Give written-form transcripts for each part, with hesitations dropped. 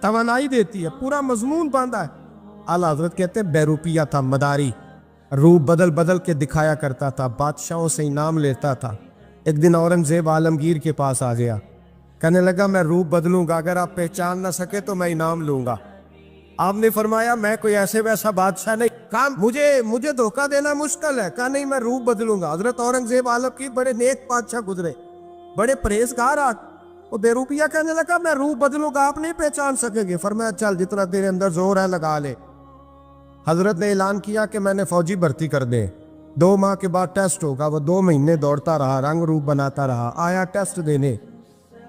توانائی دیتی ہے, پورا مضمون باندھا ہے. اعلیٰ حضرت کہتے ہیں بہروپیہ تھا, مداری, روپ بدل بدل کے دکھایا کرتا تھا, بادشاہوں سے انعام لیتا تھا. ایک دن اورنگزیب عالمگیر کے پاس آ گیا, کہنے لگا میں روپ بدلوں گا, اگر آپ پہچان نہ سکے تو میں انعام لوں گا. آپ نے فرمایا میں کوئی ایسے ویسا بادشاہ نہیں. کہا مجھے دھوکہ دینا مشکل ہے. کہا نہیں میں روپ بدلوں گا. حضرت اورنگزیب عالمگیر بڑے نیک بادشاہ گزرے, بڑے پرہیزگار. وہ بہروپیہ کہنے لگا میں روپ بدلوں گا, آپ نہیں پہچان سکیں گے. فرمایا چل جتنا تیرے اندر زور ہے لگا لے. حضرت نے اعلان کیا کہ میں نے فوجی بھرتی کر دے, 2 ماہ کے بعد ٹیسٹ ہوگا. وہ 2 مہینے دوڑتا رہا, رنگ روپ بناتا رہا. آیا ٹیسٹ دینے,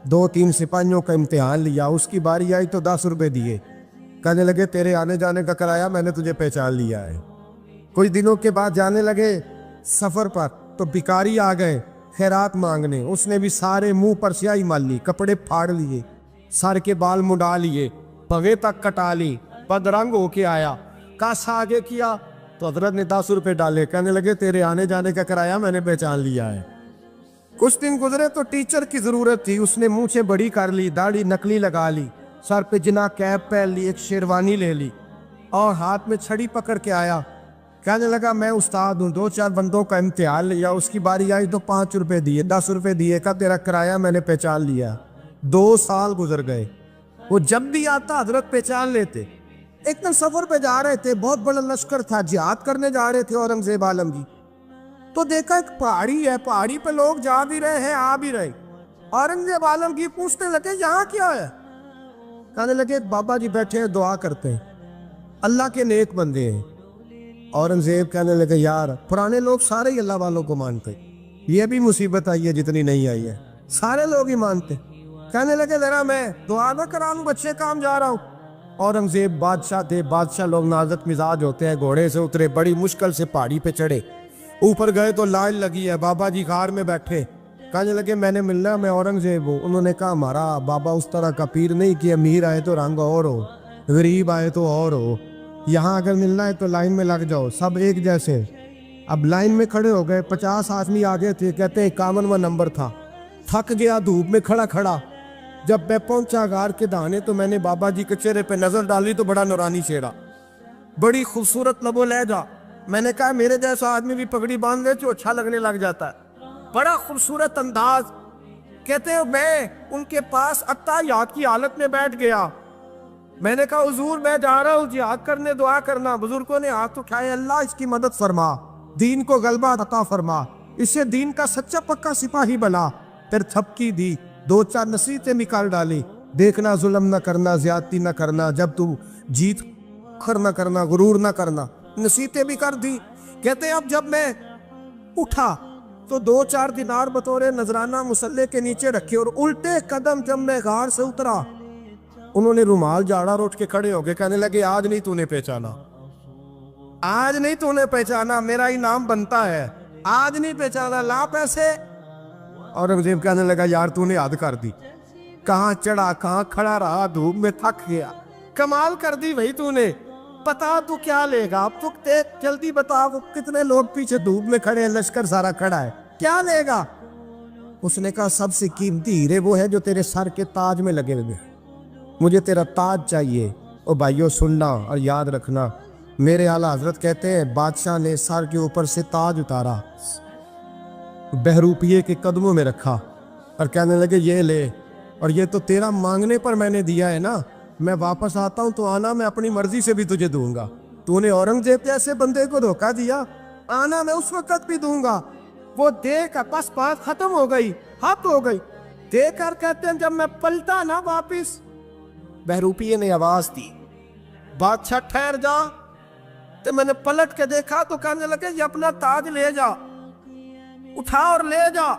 2-3 سپاہیوں کا امتحان لیا. اس کی باری آئی تو 10 روپے دیے. کہنے لگے تیرے آنے جانے کا کرایہ میں نے تجھے پہچان لیا ہے. کچھ دنوں کے بعد جانے لگے سفر پر, تو بھکاری آ گئے خیرات مانگنے. اس نے بھی سارے منہ پر سیاہی مال لی, کپڑے پھاڑ لیے, سر کے بال مڈا لیے, پگے تک کٹا لی, بدرنگ ہو کے آیا. کاسا آگے کیا تو حضرت نے 10 روپے ڈالے. کہنے لگے تیرے آنے جانے کا کرایہ میں نے پہچان لیا ہے. کچھ دن گزرے تو ٹیچر کی ضرورت تھی. اس نے مونچھیں بڑی کر لی, داڑھی نکلی لگا لی, سر پہ جنا کیپ پہن لی, ایک شیروانی لے لی اور ہاتھ میں چھڑی پکڑ کے آیا. کہنے لگا میں استاد ہوں, 2-4 بندوں کا امتحان لیا. اس کی باری آئی تو 5 روپے دیے, 10 روپے دیے. کہا تیرا کرایہ میں نے پہچان لیا. 2 سال گزر گئے. وہ جب بھی آتا حضرت پہچان لیتے. ایک دن سفر پہ جا رہے تھے, بہت بڑا لشکر تھا, جہاد کرنے جا رہے تھے اورنگزیب عالمگیر. تو دیکھا ایک پہاڑی ہے, پہاڑی پہ لوگ جا بھی رہے ہیں آ بھی رہے. اورنگزیب عالمگیر پوچھنے لگے یہاں کیا ہے. کہنے لگے بابا جی بیٹھے ہیں دعا کرتے ہیں, اللہ کے نیک بندے ہیں. اورنگزیب کہنے لگے یار پرانے لوگ سارے ہی اللہ والوں کو مانتے, یہ بھی مصیبت آئی ہے جتنی نہیں آئی ہے, سارے لوگ ہی مانتے. کہنے لگے ذرا میں دعا نہ کراؤں, بچے کام جا رہا ہوں. اورنگزیب بادشاہ تھے, بادشاہ لوگ نازک مزاج ہوتے ہیں. گھوڑے سے اترے, بڑی مشکل سے پہاڑی پہ چڑھے, اوپر گئے تو لائن لگی ہے. بابا جی غار میں بیٹھے. کہنے لگے میں نے ملنا, میں اورنگزیب ہوں. انہوں نے کہا ہمارا بابا اس طرح کا پیر نہیں کہ امیر آئے تو رنگ اور ہو, غریب آئے تو اور ہو. یہاں اگر ملنا ہے تو لائن میں لگ جاؤ, سب ایک جیسے. اب لائن میں کھڑے ہو گئے, 50 آدمی آگے تھے. کہتے ہیں 51واں نمبر تھا. تھک گیا دھوپ میں کھڑا کھڑا. جب میں پہنچا غار کے دہانے تو میں نے بابا جی کے چہرے پہ نظر ڈالی تو بڑا نورانی چہرہ, بڑی خوبصورت لب و لہجہ. میں نے کہا میرے جیسا آدمی بھی پگڑی باندھ لے تو اچھا لگنے لگ جاتا ہے, بڑا خوبصورت انداز. کہتے ہیں میں ان کے پاس اتحیات کی حالت میں بیٹھ گیا. میں نے کہا حضور میں جا رہا ہوں جہاد کرنے, دعا کرنا. بزرگوں نے ہاتھ اٹھائے, اللہ اس کی مدد فرما, دین کو غلبہ عطا فرما, اسے دین کا سچا پکا سپاہی بنا. پھر تھپکی دی, 2-4 نصیحتیں نکال ڈالی. دیکھنا ظلم نہ کرنا, زیادتی نہ کرنا, جب تو جیت کر نہ کرنا, غرور نہ کرنا. نصیحتیں بھی کر دی. کہتے ہیں اب جب میں اٹھا تو 2-4 دینار بطور نذرانہ مسلح کے نیچے رکھے, اور الٹے قدم جب میں غار سے اترا انہوں نے رومال جھاڑا اور اٹھ کے کھڑے ہو گئے. کہنے لگے آج نہیں تو نے پہچانا, آج نہیں تو نے پہچانا, میرا انعام بنتا ہے, آج نہیں پہچانا, لا پیسے. اورنگزیب کہنے لگا یار تو نے حد کر دی, کہاں چڑھا کہاں کھڑا رہا, دھوپ میں تھک گیا, کمال کر دی بھائی تو نے. پتا تو کیا لے گا, اب تو جلدی بتا, وہ کتنے لوگ پیچھے دھوپ میں کھڑے ہیں, لشکر سارا کھڑا ہے, کیا لے گا. اس نے کہا سب سے قیمتی ہیرے وہ ہے جو تیرے سر کے تاج میں لگے ہوئے, مجھے تیرا تاج چاہیے. او بھائیو سننا اور یاد رکھنا, میرے اعلیٰ حضرت کہتے ہیں بادشاہ نے سر کے اوپر سے تاج اتارا, بہروپیے کے قدموں میں رکھا اور کہنے لگے یہ لے, اور یہ تو تیرا مانگنے پر میں نے دیا ہے نا, میں واپس آتا ہوں تو آنا, میں اپنی مرضی سے بھی تجھے دوں گا. تو نے اورنگزیب جیسے بندے کو دھوکہ دیا, آنا میں اس وقت بھی دوں گا. وہ دے کر بس بات ختم ہو گئی, حد ہو گئی. دے کر کہتے ہیں جب میں پلٹا نا واپس, بہروپیے نے آواز دی بادشاہ ٹھہر جا. تو میں نے پلٹ کے دیکھا تو کہنے لگے یہ اپنا تاج لے جا, اٹھا اور لے جا.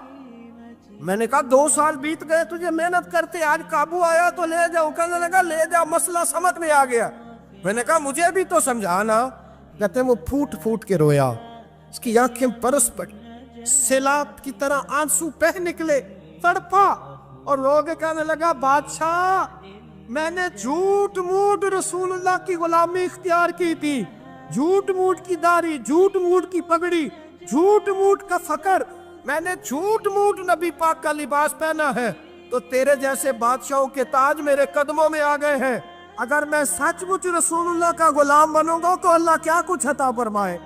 میں نے کہا 2 سال بیت گئے تجھے محنت کرتے, آج قابو آیا تو لے جاؤ. کہنے لگا لے جا, مسئلہ سمجھ میں آ گیا. میں نے کہا مجھے بھی تو سمجھانا. کہتے ہیں وہ پھوٹ پھوٹ کے رویا, اس کی آنکھیں برس پڑی, سیلاب کی طرح آنسو بہہ نکلے, تڑپا اور رو کے کہنے لگا بادشاہ میں نے جھوٹ موٹ رسول اللہ کی غلامی اختیار کی تھی, جھوٹ موٹ کی داڑھی, جھوٹ موٹ کی پگڑی, جھوٹ موٹ کا فقر, میں نے جھوٹ موٹ نبی پاک کا لباس پہنا ہے, تو تیرے جیسے بادشاہوں کے تاج میرے قدموں میں آ گئے ہیں. اگر میں سچ مچ رسول اللہ کا غلام بنوں گا تو اللہ کیا کچھ عطا فرمائے،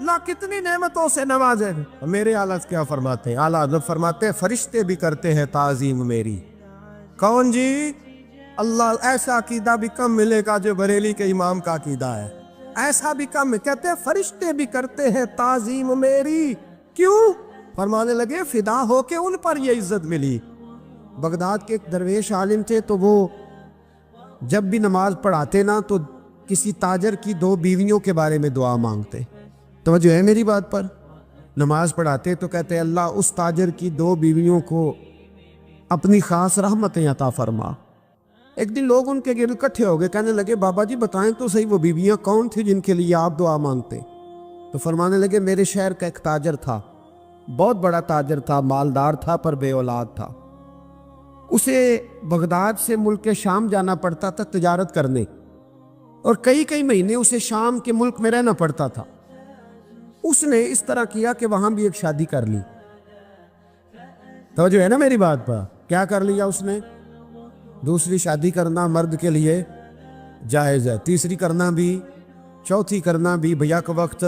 اللہ کتنی نعمتوں سے نوازے۔ میرے اعلیٰ کیا فرماتے ہیں؟ اعلیٰ حضرت فرماتے ہیں فرشتے بھی کرتے ہیں تعظیم میری۔ کون جی؟ اللہ ایسا عقیدہ بھی کم ملے گا جو بریلی کے امام کا عقیدہ ہے، ایسا بھی کم۔ کہتے ہیں فرشتے بھی کرتے ہیں تعظیم میری۔ کیوں؟ فرمانے لگے فدا ہو کے ان پر یہ عزت ملی۔ بغداد کے ایک درویش عالم تھے، تو وہ جب بھی نماز پڑھاتے نا تو کسی تاجر کی 2 بیویوں کے بارے میں دعا مانگتے۔ توجہ ہے میری بات پر؟ نماز پڑھاتے تو کہتے اللہ اس تاجر کی 2 بیویوں کو اپنی خاص رحمتیں عطا فرما۔ ایک دن لوگ ان کے گرد اکٹھے ہو گئے، کہنے لگے بابا جی بتائیں تو صحیح وہ بیویاں کون تھی جن کے لیے آپ دعا مانگتے؟ تو فرمانے لگے میرے شہر کا ایک تاجر تھا، بہت بڑا تاجر تھا، مالدار تھا پر بے اولاد تھا۔ اسے بغداد سے ملک شام جانا پڑتا تھا تجارت کرنے، اور کئی مہینے اسے شام کے ملک میں رہنا پڑتا تھا۔ اس نے اس طرح کیا کہ وہاں بھی ایک شادی کر لی۔ توجہ ہے نا میری بات پر؟ کیا کر لیا اس نے؟ دوسری شادی کرنا مرد کے لیے جائز ہے، تیسری کرنا بھی، چوتھی کرنا بھی بھیا کے وقت،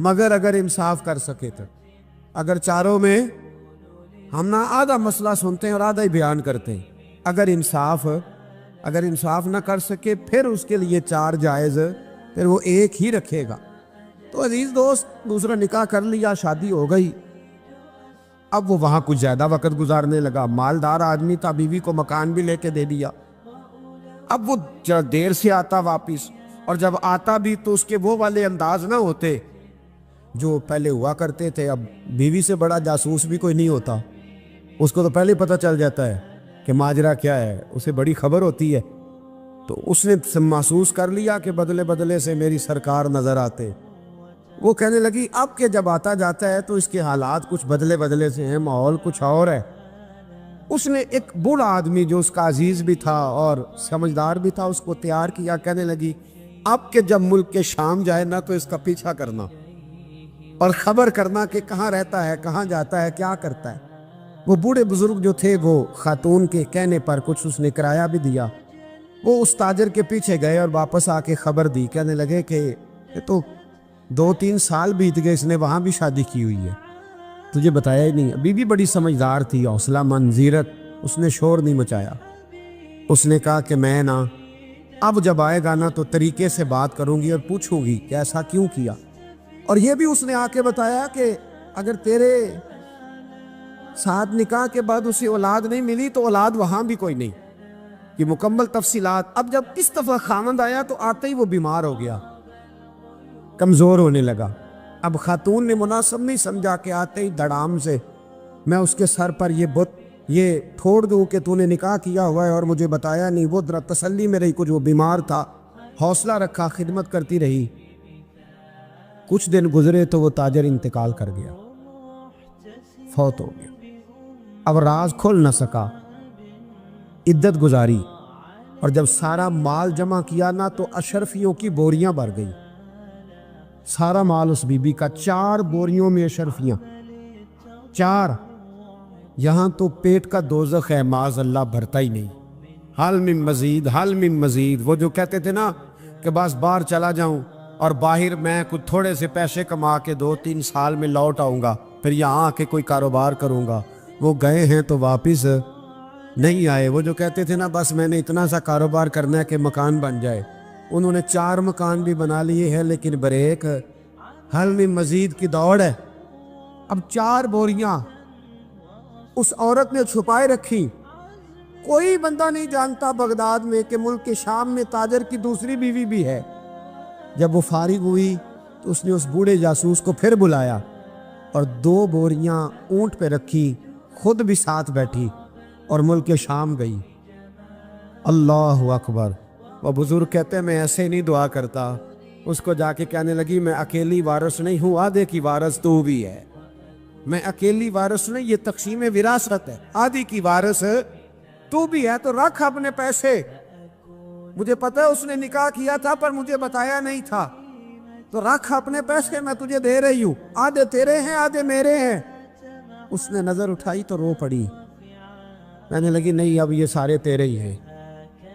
مگر اگر انصاف کر سکے تو۔ اگر چاروں میں ہم نہ آدھا مسئلہ سنتے ہیں اور آدھا ہی بیان کرتے ہیں، اگر انصاف نہ کر سکے پھر اس کے لیے 4 جائز، پھر وہ ایک ہی رکھے گا۔ تو عزیز دوست دوسرا نکاح کر لیا، شادی ہو گئی۔ اب وہ وہاں کچھ زیادہ وقت گزارنے لگا، مالدار آدمی تھا، بیوی کو مکان بھی لے کے دے دیا۔ اب وہ دیر سے آتا واپس، اور جب آتا بھی تو اس کے وہ والے انداز نہ ہوتے جو پہلے ہوا کرتے تھے۔ اب بیوی سے بڑا جاسوس بھی کوئی نہیں ہوتا، اس کو تو پہلے پتہ چل جاتا ہے کہ ماجرا کیا ہے، اسے بڑی خبر ہوتی ہے۔ تو اس نے محسوس کر لیا کہ بدلے بدلے سے میری سرکار نظر آتے۔ وہ کہنے لگی اب کہ جب آتا جاتا ہے تو اس کے حالات کچھ بدلے سے ہیں، ماحول کچھ اور ہے۔ اس نے ایک بوڑھا آدمی جو اس کا عزیز بھی تھا اور سمجھدار بھی تھا اس کو تیار کیا۔ کہنے لگی اب کہ جب ملک کے شام جائے نا تو اس کا پیچھا کرنا اور خبر کرنا کہ کہاں رہتا ہے، کہاں جاتا ہے، کیا کرتا ہے۔ وہ بوڑھے بزرگ جو تھے وہ خاتون کے کہنے پر کچھ اس نے کرایہ بھی دیا۔ وہ اس تاجر کے پیچھے گئے اور واپس آ کے خبر دی۔ کہنے لگے کہ یہ تو 2-3 سال بیت گئے، اس نے وہاں بھی شادی کی ہوئی ہے، تجھے بتایا ہی نہیں۔ بی بی بڑی سمجھدار تھی، حوصلہ مند، زیرت، اس نے شور نہیں مچایا۔ اس نے کہا کہ میں نا اب جب آئے گا نا تو طریقے سے بات کروں گی اور پوچھوں گی کہ ایسا کیوں کیا۔ اور یہ بھی اس نے آ کے بتایا کہ اگر تیرے ساتھ نکاح کے بعد اسے اولاد نہیں ملی تو اولاد وہاں بھی کوئی نہیں، یہ مکمل تفصیلات۔ اب جب اس دفعہ خامند آیا تو آتے ہی وہ بیمار ہو گیا، کمزور ہونے لگا۔ اب خاتون نے مناسب نہیں سمجھا کہ آتے ہی دھڑام سے میں اس کے سر پر یہ ٹھوڑ دوں کہ تو نے نکاح کیا ہوا ہے اور مجھے بتایا نہیں۔ وہ ذرا تسلی میں رہی، کچھ وہ بیمار تھا، حوصلہ رکھا، خدمت کرتی رہی۔ کچھ دن گزرے تو وہ تاجر انتقال کر گیا، فوت ہو گیا۔ اب راز کھل نہ سکا، عدت گزاری، اور جب سارا مال جمع کیا نا تو اشرفیوں کی بوریاں بھر گئی۔ سارا مال اس بی بی کا، 4 بوریوں میں اشرفیاں، 4۔ یہاں تو پیٹ کا دوزخ ہے، معاذ اللہ، بھرتا ہی نہیں۔ حل من مزید، حل من مزید۔ وہ جو کہتے تھے نا کہ بس باہر چلا جاؤں اور باہر میں کچھ تھوڑے سے پیسے کما کے 2-3 سال میں لوٹ آؤں گا، پھر یہاں آ کے کوئی کاروبار کروں گا، وہ گئے ہیں تو واپس نہیں آئے۔ وہ جو کہتے تھے نا بس میں نے اتنا سا کاروبار کرنا ہے کہ مکان بن جائے، انہوں نے 4 مکان بھی بنا لیے ہیں، لیکن بریک حل من مزید کی دوڑ ہے۔ اب 4 بوریاں اس عورت نے چھپائے رکھی، کوئی بندہ نہیں جانتا بغداد میں کہ ملک کے شام میں تاجر کی دوسری بیوی بھی ہے۔ جب وہ فارغ ہوئی تو اس نے اس بوڑھے جاسوس کو پھر بلایا اور 2 بوریاں اونٹ پہ رکھی، خود بھی ساتھ بیٹھی اور ملک شام گئی۔ اللہ اکبر۔ وہ بزرگ کہتے ہیں میں ایسے نہیں دعا کرتا۔ اس کو جا کے کہنے لگی میں اکیلی وارث نہیں ہوں، آدھے کی وارث تو بھی ہے۔ میں اکیلی وارث نہیں، یہ تقسیم وراثت ہے، آدھی کی وارث تو بھی ہے، تو رکھ اپنے پیسے۔ مجھے پتہ ہے اس نے نکاح کیا تھا پر مجھے بتایا نہیں تھا، تو رکھ اپنے پیسے، میں تجھے دے رہی ہوں، آدھے تیرے ہیں آدھے میرے ہیں۔ اس نے نظر اٹھائی تو رو پڑی، کہنے لگی نہیں اب یہ سارے تیرے ہی ہیں۔